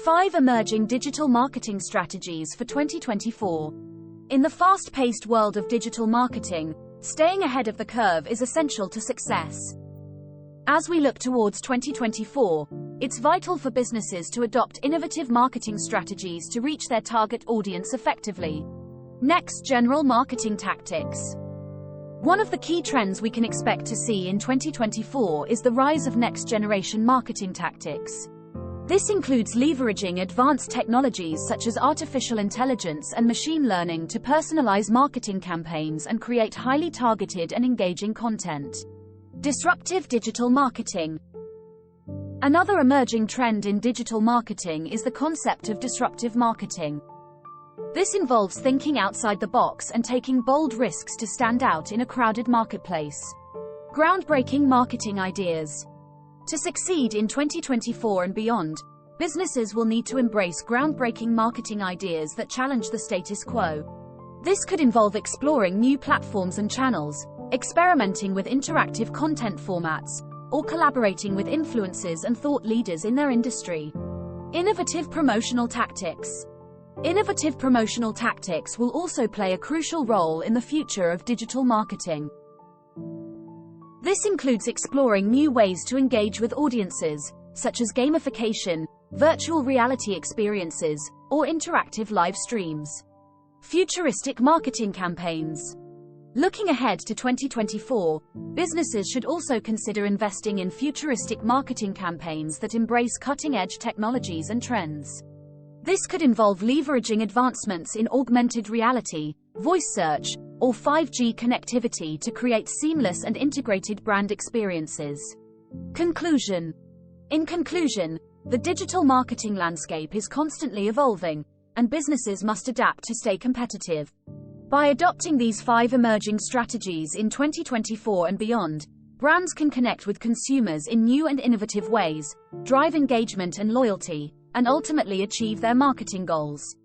5 Emerging Digital Marketing Strategies for 2024. In the fast-paced world of digital marketing, staying ahead of the curve is essential to success. As we look towards 2024, it's vital for businesses to adopt innovative marketing strategies to reach their target audience effectively. Next, general marketing tactics. One of the key trends we can expect to see in 2024 is the rise of next-generation marketing tactics. This includes leveraging advanced technologies such as artificial intelligence and machine learning to personalize marketing campaigns and create highly targeted and engaging content. Disruptive digital marketing. Another emerging trend in digital marketing is the concept of disruptive marketing. This involves thinking outside the box and taking bold risks to stand out in a crowded marketplace. Groundbreaking marketing ideas. To succeed in 2024 and beyond, businesses will need to embrace groundbreaking marketing ideas that challenge the status quo. This could involve exploring new platforms and channels, experimenting with interactive content formats, or collaborating with influencers and thought leaders in their industry. Innovative promotional tactics. Innovative promotional tactics will also play a crucial role in the future of digital marketing. This includes exploring new ways to engage with audiences, such as gamification, virtual reality experiences, or interactive live streams. Futuristic marketing campaigns. Looking ahead to 2024, businesses should also consider investing in futuristic marketing campaigns that embrace cutting-edge technologies and trends. This could involve leveraging advancements in augmented reality, voice search, or 5G connectivity to create seamless and integrated brand experiences. Conclusion. In conclusion, the digital marketing landscape is constantly evolving, and businesses must adapt to stay competitive. By adopting these 5 emerging strategies in 2024 and beyond, brands can connect with consumers in new and innovative ways, drive engagement and loyalty, and ultimately achieve their marketing goals.